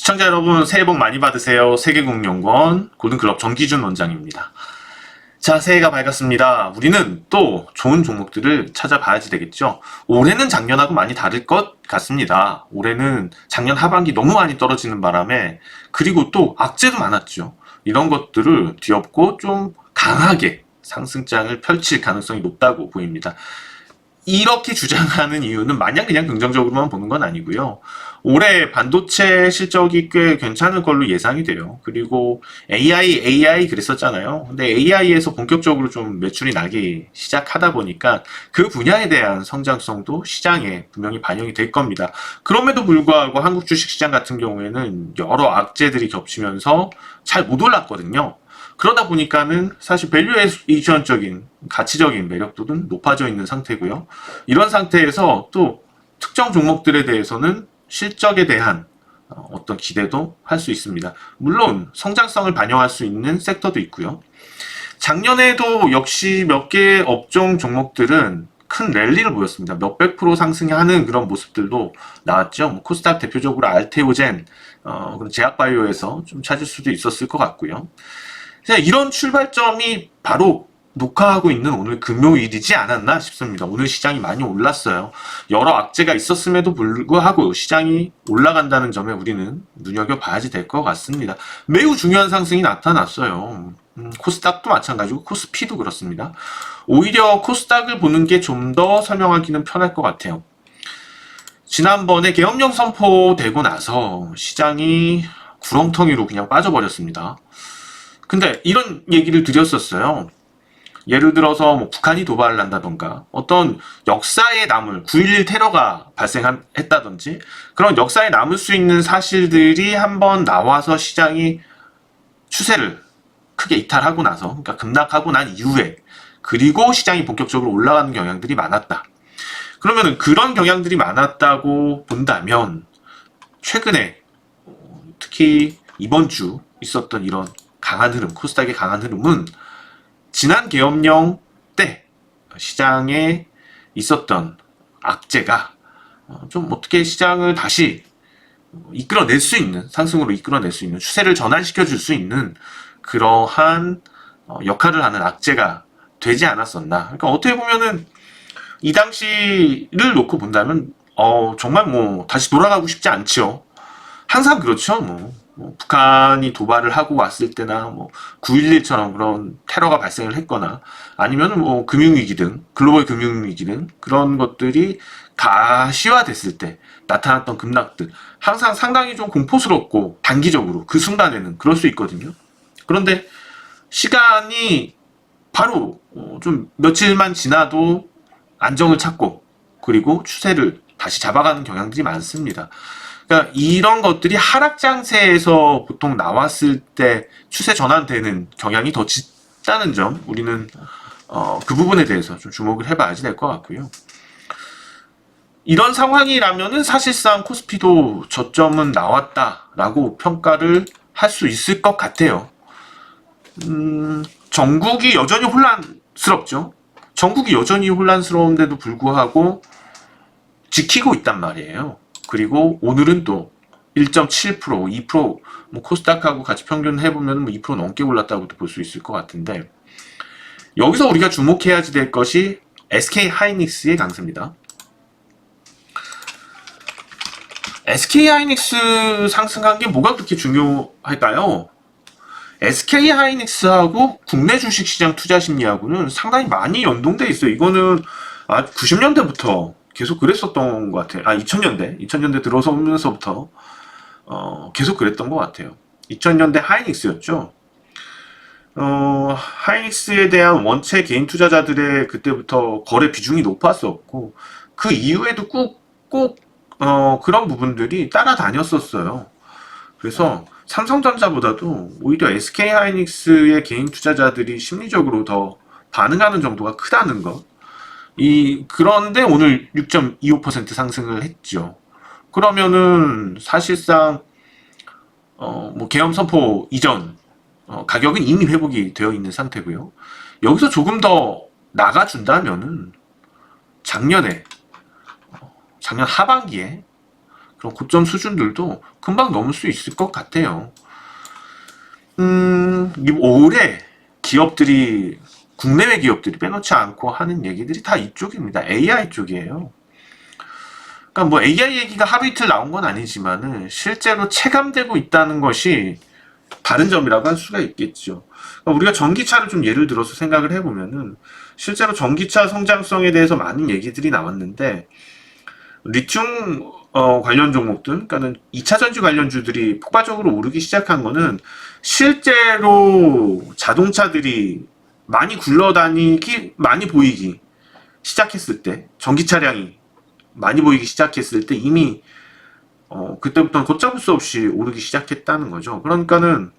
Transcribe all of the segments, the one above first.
시청자 여러분, 새해 복 많이 받으세요. 세계국연구원 골든클럽 정기준 원장입니다. 자, 새해가 밝았습니다. 우리는 또 좋은 종목들을 찾아봐야지 되겠죠. 올해는 작년하고 많이 다를 것 같습니다. 올해는 작년 하반기 너무 많이 떨어지는 바람에, 그리고 또 악재도 많았죠. 이런 것들을 뒤엎고 좀 강하게 상승장을 펼칠 가능성이 높다고 보입니다. 이렇게 주장하는 이유는 마냥 그냥 긍정적으로만 보는 건 아니고요. 올해 반도체 실적이 꽤 괜찮을 걸로 예상이 돼요. 그리고 AI 그랬었잖아요. 근데 AI에서 본격적으로 좀 매출이 나기 시작하다 보니까 그 분야에 대한 성장성도 시장에 분명히 반영이 될 겁니다. 그럼에도 불구하고 한국 주식시장 같은 경우에는 여러 악재들이 겹치면서 잘 못 올랐거든요. 그러다 보니까는 사실 밸류에이션적인 가치적인 매력도는 높아져 있는 상태고요. 이런 상태에서 또 특정 종목들에 대해서는 실적에 대한 어떤 기대도 할 수 있습니다. 물론 성장성을 반영할 수 있는 섹터도 있고요. 작년에도 역시 몇 개의 업종 종목들은 큰 랠리를 보였습니다. 몇백 프로 상승하는 그런 모습들도 나왔죠. 코스닥 대표적으로 알테오젠, 그런 제약바이오에서 좀 찾을 수도 있었을 것 같고요. 이런 출발점이 바로 녹화하고 있는 오늘 금요일이지 않았나 싶습니다. 오늘 시장이 많이 올랐어요. 여러 악재가 있었음에도 불구하고 시장이 올라간다는 점에 우리는 눈여겨봐야지 될 것 같습니다. 매우 중요한 상승이 나타났어요. 코스닥도 마찬가지고 코스피도 그렇습니다. 오히려 코스닥을 보는 게 좀 더 설명하기는 편할 것 같아요. 지난번에 계엄령 선포되고 나서 시장이 구렁텅이로 그냥 빠져버렸습니다. 근데 이런 얘기를 드렸었어요. 예를 들어서 뭐 북한이 도발을 한다던가 어떤 역사에 남을 9.11 테러가 발생했다든지 그런 역사에 남을 수 있는 사실들이 한번 나와서 시장이 추세를 크게 이탈하고 나서, 그러니까 급락하고 난 이후에, 그리고 시장이 본격적으로 올라가는 경향들이 많았다. 그러면은 그런 경향들이 많았다고 본다면 최근에 특히 이번 주 있었던 이런 강한 흐름, 코스닥의 강한 흐름은 지난 계엄령 때 시장에 있었던 악재가 좀 어떻게 시장을 다시 이끌어낼 수 있는, 상승으로 이끌어낼 수 있는, 추세를 전환시켜 줄 수 있는 그러한 역할을 하는 악재가 되지 않았었나. 그러니까 어떻게 보면은 이 당시를 놓고 본다면 정말 뭐 다시 돌아가고 싶지 않죠. 항상 그렇죠. 북한이 도발을 하고 왔을 때나 9.11처럼 그런 테러가 발생을 했거나 아니면 뭐 금융위기 등 글로벌 금융위기 등 그런 것들이 가시화됐을 때 나타났던 급락들 항상 상당히 좀 공포스럽고 단기적으로 그 순간에는 그럴 수 있거든요. 그런데 시간이 바로 좀 며칠만 지나도 안정을 찾고 그리고 추세를 다시 잡아가는 경향들이 많습니다. 그러니까 이런 것들이 하락 장세에서 보통 나왔을 때 추세 전환되는 경향이 더 짙다는 점, 우리는 그 부분에 대해서 좀 주목을 해봐야지 될 것 같고요. 이런 상황이라면은 사실상 코스피도 저점은 나왔다라고 평가를 할 수 있을 것 같아요. 전국이 여전히 혼란스럽죠. 전국이 여전히 혼란스러운데도 불구하고 지키고 있단 말이에요. 그리고 오늘은 또 1.7%, 2%, 코스닥하고 같이 평균 해보면 2% 넘게 올랐다고도 볼 수 있을 것 같은데, 여기서 우리가 주목해야지 될 것이 SK 하이닉스의 강세입니다. SK 하이닉스 상승한 게 뭐가 그렇게 중요할까요? SK 하이닉스하고 국내 주식시장 투자 심리하고는 상당히 많이 연동돼 있어요. 이거는 90년대부터 계속 그랬었던 것 같아요. 2000년대 들어서면서부터 계속 그랬던 것 같아요. 2000년대 하이닉스였죠. 하이닉스에 대한 원체 개인 투자자들의 그때부터 거래 비중이 높았었고 그 이후에도 꼭 그런 부분들이 따라다녔었어요. 그래서 삼성전자보다도 오히려 SK 하이닉스의 개인 투자자들이 심리적으로 더 반응하는 정도가 크다는 것. 그런데 오늘 6.25% 상승을 했죠. 그러면은 사실상 계엄 선포 이전 가격은 이미 회복이 되어 있는 상태고요. 여기서 조금 더 나가준다면은 작년 하반기에 그런 고점 수준들도 금방 넘을 수 있을 것 같아요. 올해 기업들이, 국내외 기업들이 빼놓지 않고 하는 얘기들이 다 이쪽입니다. AI 쪽이에요. 그러니까 뭐 AI 얘기가 하루 이틀 나온 건 아니지만은 실제로 체감되고 있다는 것이 다른 점이라고 할 수가 있겠죠. 그러니까 우리가 전기차를 좀 예를 들어서 생각을 해보면은 실제로 전기차 성장성에 대해서 많은 얘기들이 나왔는데 리튬 관련 종목들, 그러니까는 2차 전지 관련주들이 폭발적으로 오르기 시작한 거는 실제로 자동차들이 많이 굴러다니기, 많이 보이기 시작했을 때, 전기 차량이 많이 보이기 시작했을 때 이미 그때부터는 걷잡을 수 없이 오르기 시작했다는 거죠. 그러니까는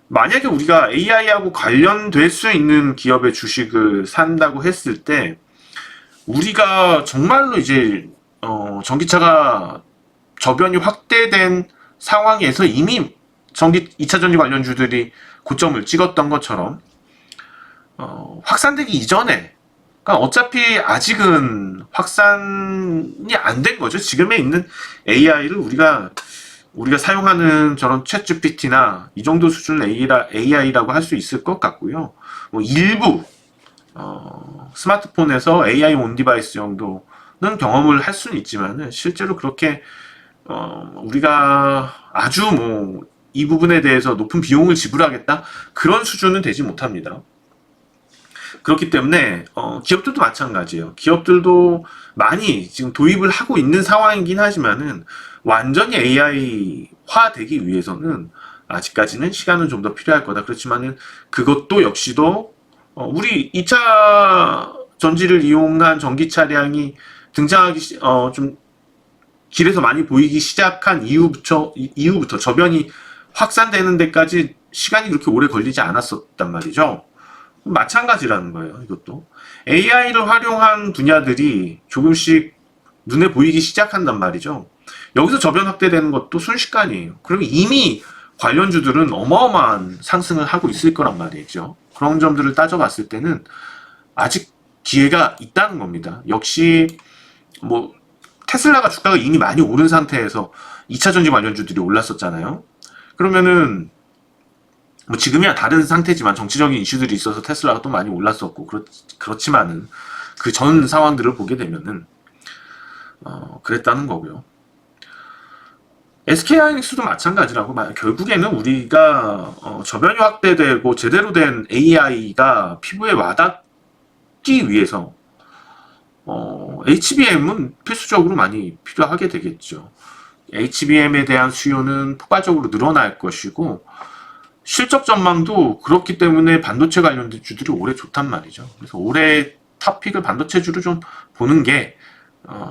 만약에 우리가 AI하고 관련될 수 있는 기업의 주식을 산다고 했을 때 우리가 정말로 이제 전기차가 저변이 확대된 상황에서 이미 2차 전지 관련주들이 고점을 찍었던 것처럼 확산되기 이전에, 그러니까 어차피 아직은 확산이 안 된 거죠. 지금에 있는 AI를 우리가 사용하는 저런 챗GPT나 이 정도 수준의 AI라고 할 수 있을 것 같고요. 뭐 일부 스마트폰에서 AI 온 디바이스 정도는 경험을 할 수는 있지만은 실제로 그렇게 우리가 아주 뭐 이 부분에 대해서 높은 비용을 지불하겠다 그런 수준은 되지 못합니다. 그렇기 때문에 기업들도 마찬가지예요. 기업들도 많이 지금 도입을 하고 있는 상황이긴 하지만은 완전히 AI화 되기 위해서는 아직까지는 시간은 좀 더 필요할 거다. 그렇지만은 그것도 역시도 우리 2차 전지를 이용한 전기 차량이 등장하기 좀 길에서 많이 보이기 시작한 이후부터 저변이 확산되는 데까지 시간이 그렇게 오래 걸리지 않았었단 말이죠. 마찬가지라는 거예요. 이것도 AI를 활용한 분야들이 조금씩 눈에 보이기 시작한단 말이죠. 여기서 저변 확대되는 것도 순식간이에요. 그러면 이미 관련주들은 어마어마한 상승을 하고 있을 거란 말이죠. 그런 점들을 따져봤을 때는 아직 기회가 있다는 겁니다. 역시 뭐 테슬라가 주가가 이미 많이 오른 상태에서 2차 전지 관련주들이 올랐었잖아요. 그러면은 뭐 지금이야 다른 상태지만 정치적인 이슈들이 있어서 테슬라가 또 많이 올랐었고 그렇지만은 그 전 상황들을 보게 되면은 그랬다는 거고요. SK하이닉스도 마찬가지라고, 결국에는 우리가 저변이 확대되고 제대로 된 AI가 피부에 와닿기 위해서 HBM은 필수적으로 많이 필요하게 되겠죠. HBM에 대한 수요는 폭발적으로 늘어날 것이고 실적 전망도 그렇기 때문에 반도체 관련된 주들이 올해 좋단 말이죠. 그래서 올해 탑픽을 반도체주로 좀 보는 게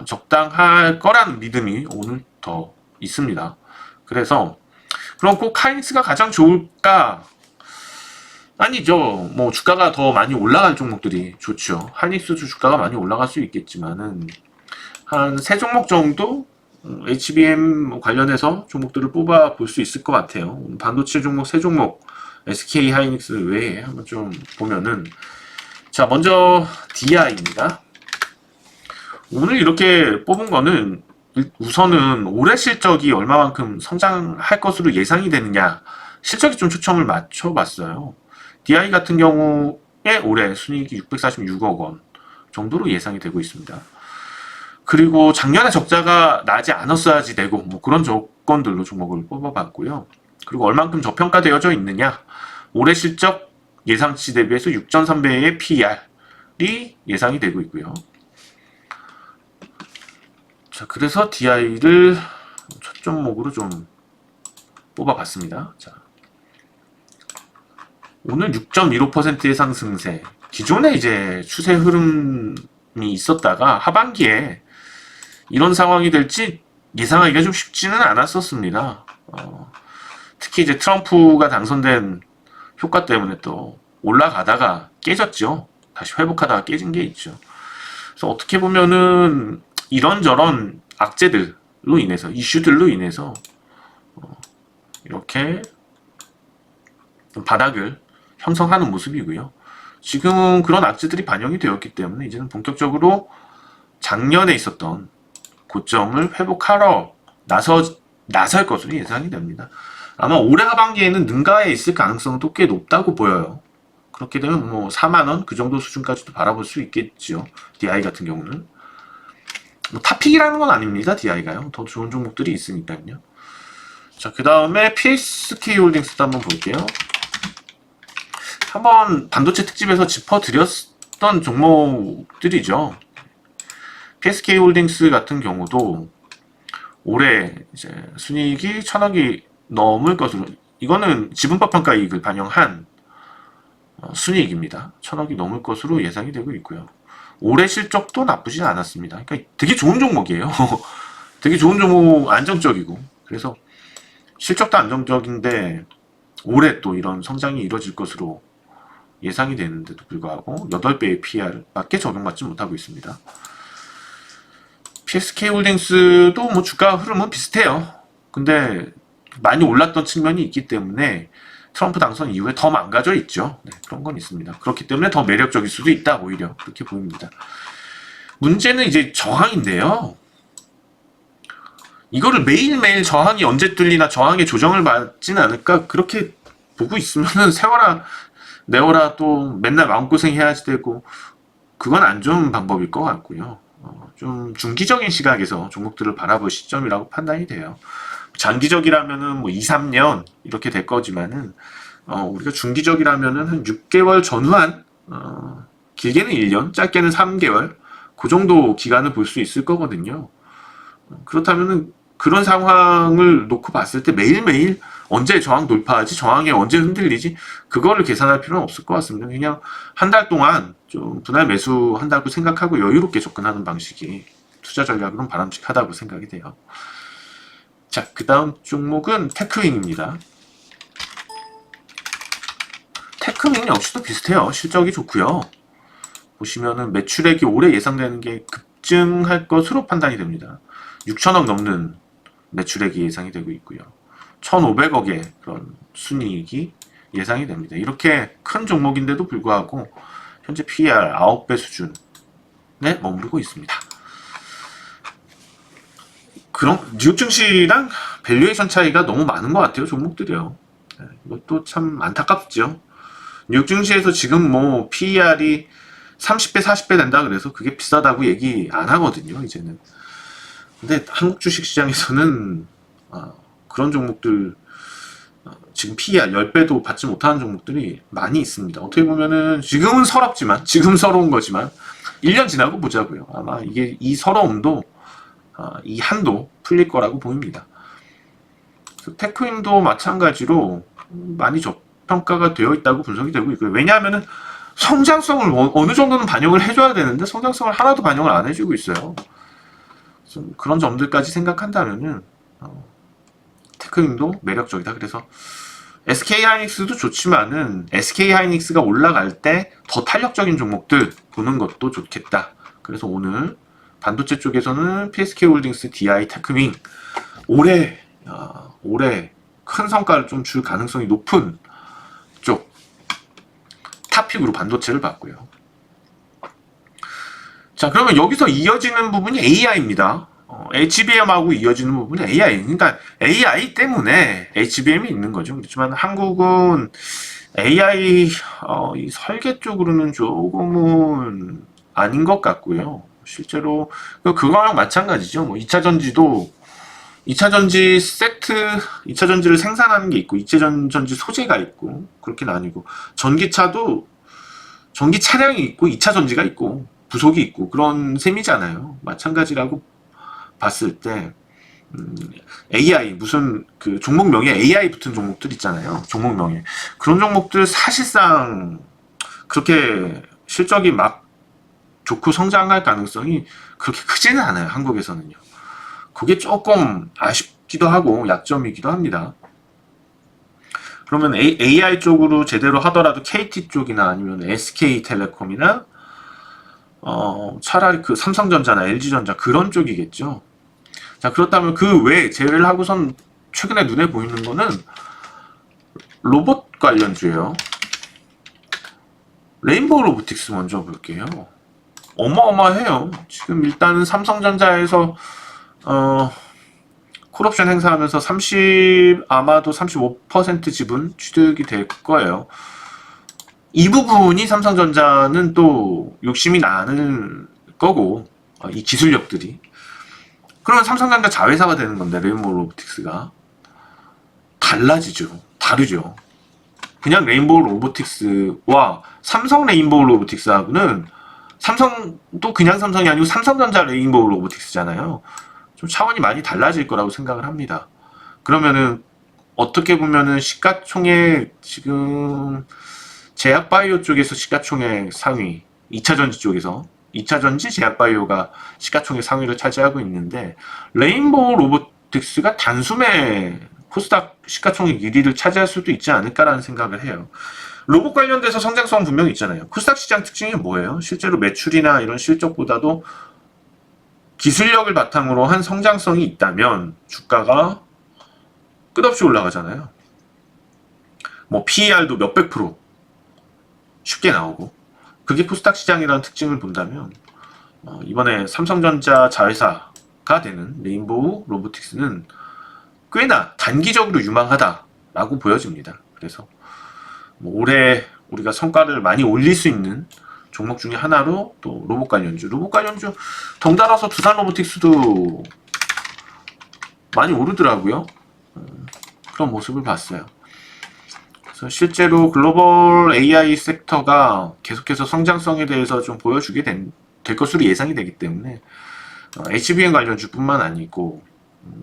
적당할 거라는 믿음이 오늘 더 있습니다. 그래서 그럼 꼭 하이닉스가 가장 좋을까? 아니죠. 뭐 주가가 더 많이 올라갈 종목들이 좋죠. 하이닉스도 주가가 많이 올라갈 수 있겠지만은 한 3종목 정도 HBM 관련해서 종목들을 뽑아 볼 수 있을 것 같아요. 반도체 종목 3종목 SK 하이닉스 외에 한번 좀 보면은, 자, 먼저 DI입니다. 오늘 이렇게 뽑은 거는 우선은 올해 실적이 얼마만큼 성장할 것으로 예상이 되느냐, 실적에 좀 초점을 맞춰봤어요. DI 같은 경우에 올해 순이익이 646억 원 정도로 예상이 되고 있습니다. 그리고 작년에 적자가 나지 않았어야지 되고 뭐 그런 조건들로 종목을 뽑아봤고요. 그리고 얼만큼 저평가되어져 있느냐, 올해 실적 예상치 대비해서 6.3배의 PER이 예상이 되고 있고요. 자, 그래서 DI를 첫 종목으로 좀 뽑아봤습니다. 자, 오늘 6.15%의 상승세. 기존에 이제 추세 흐름이 있었다가 하반기에 이런 상황이 될지 예상하기가 좀 쉽지는 않았었습니다. 특히 이제 트럼프가 당선된 효과 때문에 또 올라가다가 깨졌죠. 다시 회복하다가 깨진 게 있죠. 그래서 어떻게 보면은 이런저런 악재들로 인해서, 이슈들로 인해서 이렇게 바닥을 형성하는 모습이고요. 지금은 그런 악재들이 반영이 되었기 때문에 이제는 본격적으로 작년에 있었던 고점을 회복하러 나설 것으로 예상이 됩니다. 아마 올해 하반기에는 능가에 있을 가능성도 꽤 높다고 보여요. 그렇게 되면 뭐 4만원 그 정도 수준까지도 바라볼 수 있겠죠. DI 같은 경우는. 뭐 탑픽이라는 건 아닙니다. DI가요. 더 좋은 종목들이 있으니까요. 자, 그 다음에 PSK홀딩스도 한번 볼게요. 한번 반도체 특집에서 짚어드렸던 종목들이죠. PSK홀딩스 같은 경우도 올해 이제 순이익이 1,000억이 넘을 것으로, 이거는 지분법 평가 이익을 반영한 순이익입니다. 1,000억이 넘을 것으로 예상이 되고 있고요. 올해 실적도 나쁘진 않았습니다. 그러니까 되게 좋은 종목이에요. 되게 좋은 종목, 안정적이고. 그래서 실적도 안정적인데 올해 또 이런 성장이 이루어질 것으로 예상이 되는데도 불구하고 8배의 PR밖에 적용받지 못하고 있습니다. PSK홀딩스도 뭐 주가 흐름은 비슷해요. 근데 많이 올랐던 측면이 있기 때문에 트럼프 당선 이후에 더 망가져 있죠. 네, 그런 건 있습니다. 그렇기 때문에 더 매력적일 수도 있다, 오히려 그렇게 보입니다. 문제는 이제 저항인데요. 이거를 매일매일 저항이 언제 뚫리나 저항의 조정을 받지는 않을까 그렇게 보고 있으면은 세워라 내워라 또 맨날 마음고생 해야지 되고, 그건 안 좋은 방법일 것 같고요. 좀 중기적인 시각에서 종목들을 바라볼 시점이라고 판단이 돼요. 장기적이라면은 뭐 2, 3년 이렇게 될 거지만은 우리가 중기적이라면은 한 6개월 전후한 길게는 1년, 짧게는 3개월 그 정도 기간을 볼 수 있을 거거든요. 그렇다면은 그런 상황을 놓고 봤을 때 매일매일 언제 저항 돌파하지, 저항에 언제 흔들리지, 그거를 계산할 필요는 없을 것 같습니다. 그냥 한 달 동안 좀 분할 매수 한다고 생각하고 여유롭게 접근하는 방식이 투자 전략으로는 바람직하다고 생각이 돼요. 자, 그 다음 종목은 테크윙입니다. 테크윙 역시도 비슷해요. 실적이 좋고요. 보시면은 매출액이 올해 예상되는 게 급증할 것으로 판단이 됩니다. 6천억 넘는 매출액이 예상이 되고 있고요. 1,500억의 그런 순이익이 예상이 됩니다. 이렇게 큰 종목인데도 불구하고 현재 PER 9배 수준에 머무르고 있습니다. 그런 뉴욕 증시랑 밸류에이션 차이가 너무 많은 것 같아요. 종목들이요. 이것도 참 안타깝죠. 뉴욕 증시에서 지금 뭐 PER이 30배, 40배 된다 그래서 그게 비싸다고 얘기 안 하거든요, 이제는. 근데 한국 주식시장에서는 그런 종목들 지금 PER 10배도 받지 못하는 종목들이 많이 있습니다. 어떻게 보면은 지금은 서럽지만, 지금 서러운 거지만 1년 지나고 보자고요. 아마 이게 이 서러움도 이 한도 풀릴 거라고 보입니다. 테크윙도 마찬가지로 많이 저평가가 되어 있다고 분석이 되고 있고요. 왜냐하면은 성장성을 어느 정도는 반영을 해줘야 되는데 성장성을 하나도 반영을 안 해주고 있어요. 그런 점들까지 생각한다면은 테크윙도 매력적이다. 그래서 SK하이닉스도 좋지만은 SK하이닉스가 올라갈 때 더 탄력적인 종목들 보는 것도 좋겠다. 그래서 오늘 반도체 쪽에서는 PSK홀딩스, DI, 테크윙 올해 큰 성과를 좀 줄 가능성이 높은 쪽 탑픽으로 반도체를 봤고요. 자, 그러면 여기서 이어지는 부분이 AI입니다. HBM하고 이어지는 부분이 AI. 그러니까 AI 때문에 HBM이 있는 거죠. 그렇지만 한국은 AI 이 설계 쪽으로는 조금은 아닌 것 같고요. 실제로 그거랑 마찬가지죠. 뭐 2차 전지도 2차 전지 세트, 2차 전지를 생산하는 게 있고 2차 전지 소재가 있고 그렇게 나뉘고, 전기차도 전기 차량이 있고 2차 전지가 있고 부속이 있고 그런 셈이잖아요. 마찬가지라고 봤을 때 AI 무슨 그 종목명에 AI 붙은 종목들 있잖아요. 종목명에 그런 종목들 사실상 그렇게 실적이 막 좋고 성장할 가능성이 그렇게 크지는 않아요. 한국에서는요. 그게 조금 아쉽기도 하고 약점이기도 합니다. 그러면 AI 쪽으로 제대로 하더라도 KT 쪽이나 아니면 SK텔레콤이나 차라리 그 삼성전자나 LG전자 그런 쪽이겠죠. 자, 그렇다면 그 외에 제외를 하고선 최근에 눈에 보이는 거는 로봇 관련주예요. 레인보우 로보틱스 먼저 볼게요. 어마어마해요. 지금 일단은 삼성전자에서 콜옵션 행사하면서 아마도 35% 지분 취득이 될 거예요. 이 부분이 삼성전자는 또 욕심이 나는 거고, 이 기술력들이. 그러면 삼성전자 자회사가 되는 건데, 레인보우 로보틱스가. 다르죠. 그냥 레인보우 로보틱스와 삼성 레인보우 로보틱스하고는, 삼성도 그냥 삼성이 아니고 삼성전자 레인보우 로보틱스잖아요. 좀 차원이 많이 달라질 거라고 생각을 합니다. 그러면은 어떻게 보면은 시가총액 지금 제약바이오 쪽에서 시가총액 상위, 2차전지 쪽에서 2차전지 제약바이오가 시가총액 상위를 차지하고 있는데, 레인보우 로보틱스가 단숨에 코스닥 시가총액 1위를 차지할 수도 있지 않을까라는 생각을 해요. 로봇 관련돼서 성장성 분명히 있잖아요. 코스닥 시장 특징이 뭐예요? 실제로 매출이나 이런 실적보다도 기술력을 바탕으로 한 성장성이 있다면 주가가 끝없이 올라가잖아요. 뭐 PER도 몇백 프로 쉽게 나오고, 그게 코스닥 시장이라는 특징을 본다면 이번에 삼성전자 자회사가 되는 레인보우 로보틱스는 꽤나 단기적으로 유망하다라고 보여집니다. 그래서 뭐 올해 우리가 성과를 많이 올릴 수 있는 종목 중에 하나로 또 로봇 관련주 덩달아서 두산 로보틱스도 많이 오르더라고요. 그런 모습을 봤어요. 그래서 실제로 글로벌 AI 섹터가 계속해서 성장성에 대해서 좀 보여주게 될 것으로 예상이 되기 때문에 HBM 관련주뿐만 아니고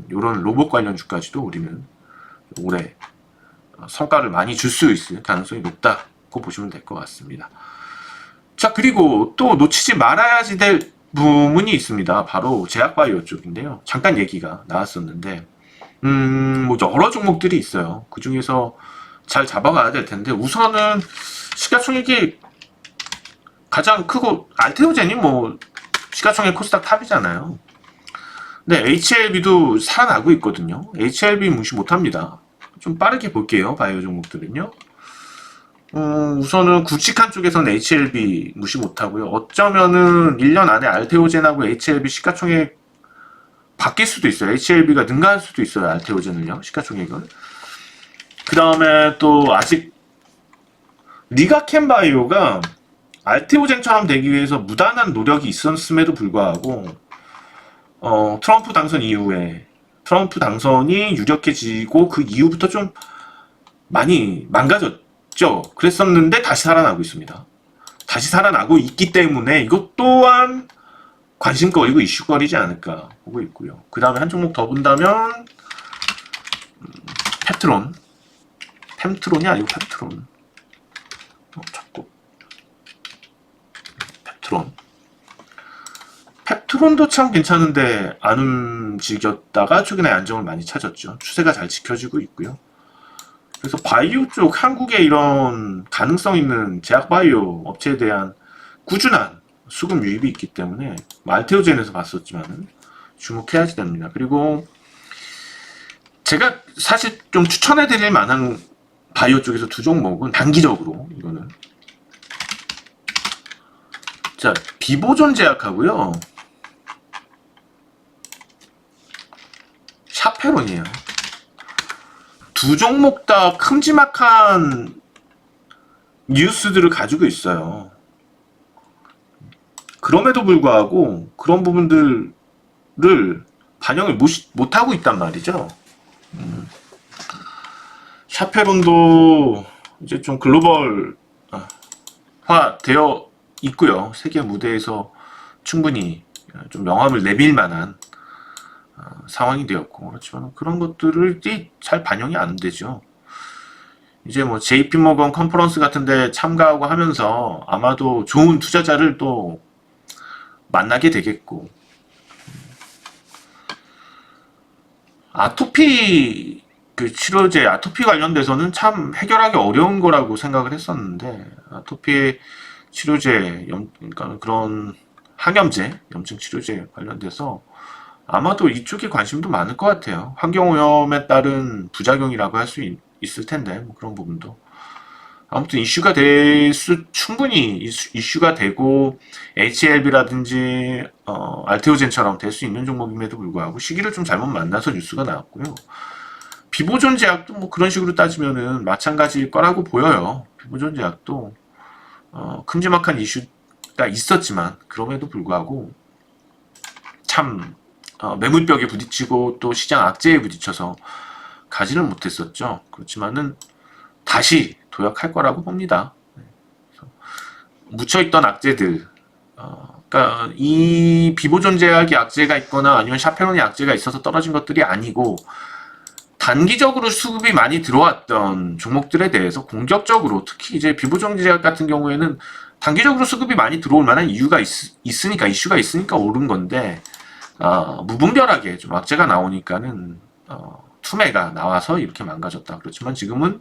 이런 로봇 관련주까지도 우리는 올해 성과를 많이 줄 수 있을 가능성이 높다고 보시면 될 것 같습니다. 자, 그리고 또 놓치지 말아야지 될 부분이 있습니다. 바로 제약바이오 쪽인데요. 잠깐 얘기가 나왔었는데 뭐 여러 종목들이 있어요. 그 중에서 잘 잡아가야 될 텐데, 우선은 시가총액이 가장 크고 알테오젠이 뭐 시가총액 코스닥 탑이잖아요. 근데 HLB도 살아나고 있거든요. HLB 무시 못합니다. 좀 빠르게 볼게요. 바이오 종목들은요. 우선은 굵직한 쪽에서는 HLB 무시 못하고요. 어쩌면은 1년 안에 알테오젠하고 HLB 시가총액 바뀔 수도 있어요. HLB가 능가할 수도 있어요. 알테오젠을요. 시가총액은. 그 다음에 또 아직 리가켄바이오가 알테오젠처럼 되기 위해서 무단한 노력이 있었음에도 불구하고 트럼프 당선 이후에 트럼프 당선이 유력해지고 그 이후부터 좀 많이 망가졌죠. 그랬었는데 다시 살아나고 있습니다. 다시 살아나고 있기 때문에 이것 또한 관심거리고 이슈거리지 않을까 보고 있고요. 그 다음에 한 종목 더 본다면 펩트론이 아니고 펩트론. 자꾸 펩트론도 참 괜찮은데 안 움직였다가 최근에 안정을 많이 찾았죠. 추세가 잘 지켜지고 있고요. 그래서 바이오 쪽 한국의 이런 가능성 있는 제약 바이오 업체에 대한 꾸준한 수급 유입이 있기 때문에 알테오젠에서 봤었지만은 주목해야지 됩니다. 그리고 제가 사실 좀 추천해 드릴 만한 바이오 쪽에서 두 종목은 단기적으로 이거는 자, 비보존 제약하고요. 샤페론이에요. 두 종목 다 큼지막한 뉴스들을 가지고 있어요. 그럼에도 불구하고 그런 부분들을 반영을 못하고 있단 말이죠. 샤페론도 이제 좀 글로벌화 되어 있고요. 세계 무대에서 충분히 좀 명함을 내밀 만한 상황이 되었고, 그렇지만 그런 것들이 잘 반영이 안 되죠. 이제 뭐 JP모건 컨퍼런스 같은데 참가하고 하면서 아마도 좋은 투자자를 또 만나게 되겠고, 아토피 그 치료제 아토피 관련돼서는 참 해결하기 어려운 거라고 생각을 했었는데, 아토피 치료제 그러니까 그런 항염제 염증 치료제 관련돼서 아마도 이쪽에 관심도 많을 것 같아요. 환경오염에 따른 부작용이라고 할 수 있을 텐데 뭐 그런 부분도 아무튼 이슈가 될 수, 충분히 이슈가 되고 HLB라든지 알테오젠처럼 될 수 있는 종목임에도 불구하고 시기를 좀 잘못 만나서 뉴스가 나왔고요. 비보존 제약도 뭐 그런 식으로 따지면은 마찬가지일 거라고 보여요. 비보존 제약도 큼지막한 이슈가 있었지만 그럼에도 불구하고 참 매물벽에 부딪히고 또 시장 악재에 부딪혀서 가지를 못했었죠. 그렇지만은 다시 도약할 거라고 봅니다. 묻혀있던 악재들, 그러니까 이 비보존 제약이 악재가 있거나 아니면 샤페론이 악재가 있어서 떨어진 것들이 아니고 단기적으로 수급이 많이 들어왔던 종목들에 대해서 공격적으로, 특히 이제 비보존 제약 같은 경우에는 단기적으로 수급이 많이 들어올 만한 이유가 있으니까, 이슈가 있으니까 오른 건데, 무분별하게 좀 악재가 나오니까는 투매가 나와서 이렇게 망가졌다. 그렇지만 지금은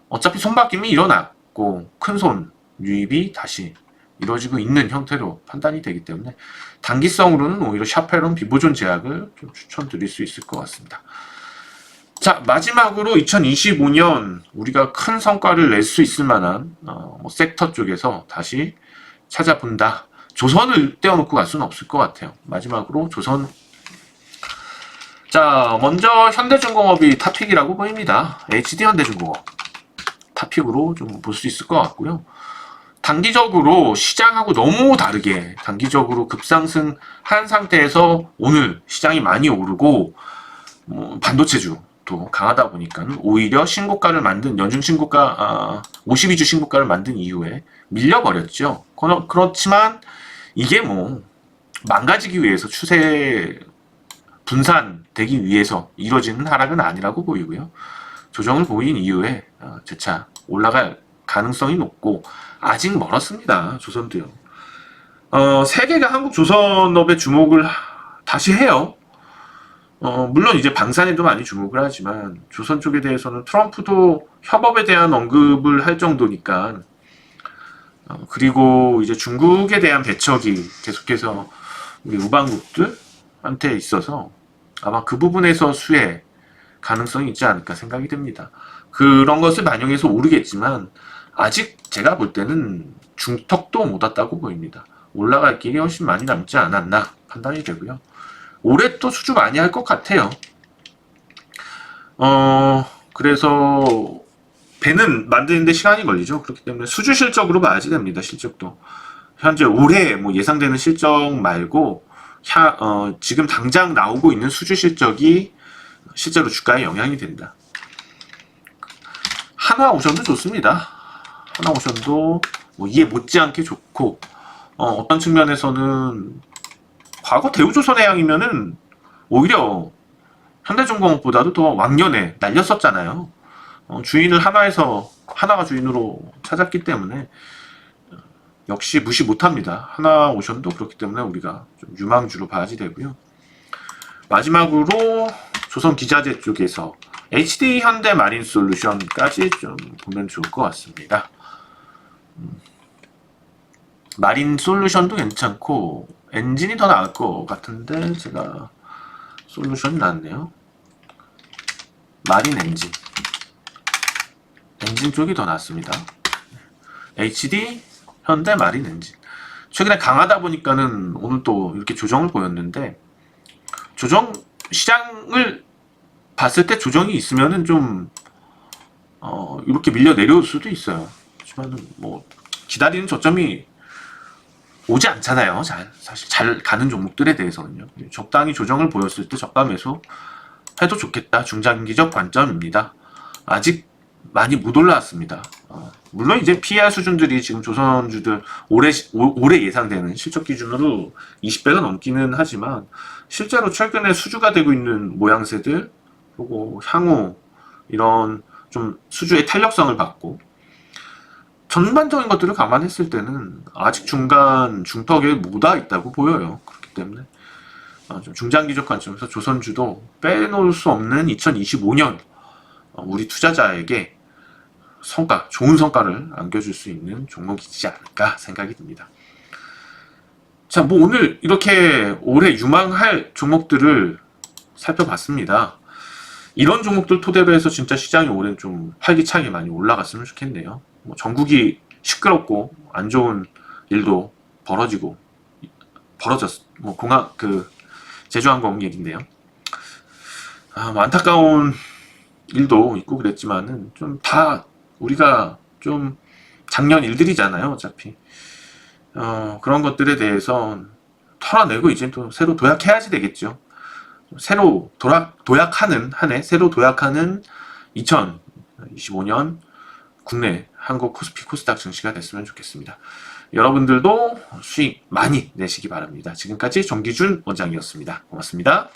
어차피 손바뀜이 일어났고 큰 손 유입이 다시 이루어지고 있는 형태로 판단이 되기 때문에 단기성으로는 오히려 샤페론 비보존 제약을 좀 추천드릴 수 있을 것 같습니다. 자, 마지막으로 2025년 우리가 큰 성과를 낼 수 있을 만한 섹터 쪽에서 다시 찾아본다. 조선을 떼어놓고 갈 수는 없을 것 같아요. 마지막으로 조선. 자, 먼저 현대중공업이 탑픽이라고 보입니다. HD 현대중공업 탑픽으로 좀 볼 수 있을 것 같고요. 단기적으로 시장하고 너무 다르게 단기적으로 급상승한 상태에서 오늘 시장이 많이 오르고 반도체주도 강하다 보니까 오히려 신고가를 만든 연중 신고가 52주 신고가를 만든 이후에 밀려버렸죠. 그렇지만 이게 뭐 망가지기 위해서 추세 분산되기 위해서 이루어지는 하락은 아니라고 보이고요. 조정을 보인 이후에 재차 올라갈 가능성이 높고 아직 멀었습니다. 조선도요. 세계가 한국 조선업에 주목을 다시 해요. 물론 이제 방산에도 많이 주목을 하지만 조선 쪽에 대해서는 트럼프도 협업에 대한 언급을 할 정도니까 그리고 이제 중국에 대한 배척이 계속해서 우리 우방국들한테 있어서 아마 그 부분에서 수혜 가능성이 있지 않을까 생각이 됩니다. 그런 것을 반영해서 오르겠지만 아직 제가 볼 때는 중턱도 못 왔다고 보입니다. 올라갈 길이 훨씬 많이 남지 않았나 판단이 되고요. 올해 또 수주 많이 할 것 같아요. 그래서 배는 만드는데 시간이 걸리죠. 그렇기 때문에 수주 실적으로 봐야지 됩니다. 실적도 현재 올해 뭐 예상되는 실적 말고 지금 당장 나오고 있는 수주 실적이 실제로 주가에 영향이 된다. 한화오션도 좋습니다. 한화오션도 뭐 이에 못지않게 좋고 어떤 측면에서는 과거 대우조선해양이면은 오히려 현대중공업보다도 더 왕년에 날렸었잖아요. 주인을 하나가 주인으로 찾았기 때문에 역시 무시 못합니다. 한화오션도 그렇기 때문에 우리가 좀 유망주로 봐야지 되고요. 마지막으로 조선기자재 쪽에서 HD 현대마린솔루션까지 좀 보면 좋을 것 같습니다. 마린솔루션도 괜찮고 엔진이 더 나을 것 같은데 제가 솔루션이 낫네요. 마린 엔진 쪽이 더 낫습니다. HD 현대 마린 엔진 최근에 강하다 보니까는 오늘 또 이렇게 조정을 보였는데 시장을 봤을 때 조정이 있으면은 좀 이렇게 밀려 내려올 수도 있어요. 하지만은 뭐 기다리는 저점이 오지 않잖아요. 사실 잘 가는 종목들에 대해서는요. 적당히 조정을 보였을 때 저가 매수 해도 좋겠다. 중장기적 관점입니다. 아직 많이 못 올라왔습니다. 물론 이제 PER 수준들이 지금 조선주들 올해 예상되는 실적 기준으로 20배가 넘기는 하지만 실제로 최근에 수주가 되고 있는 모양새들 그리고 향후 이런 좀 수주의 탄력성을 받고 전반적인 것들을 감안했을 때는 아직 중턱에 못 와 있다고 보여요. 그렇기 때문에 좀 중장기적 관점에서 조선주도 빼놓을 수 없는 2025년 우리 투자자에게 좋은 성과를 안겨줄 수 있는 종목이지 않을까 생각이 듭니다. 자, 뭐 오늘 이렇게 올해 유망할 종목들을 살펴봤습니다. 이런 종목들 토대로 해서 진짜 시장이 올해는 좀 활기차게 많이 올라갔으면 좋겠네요. 뭐 전국이 시끄럽고 안 좋은 일도 벌어졌 뭐 공항 제주항공 얘긴데요. 뭐 안타까운 일도 있고 그랬지만은 좀 다 우리가 좀 작년 일들이잖아요. 어차피 그런 것들에 대해서 털어내고 이제 또 새로 도약해야지 되겠죠. 새로 도약하는 한 해, 새로 도약하는 2025년 국내 한국 코스피 코스닥 증시가 됐으면 좋겠습니다. 여러분들도 수익 많이 내시기 바랍니다. 지금까지 정기준 원장이었습니다. 고맙습니다.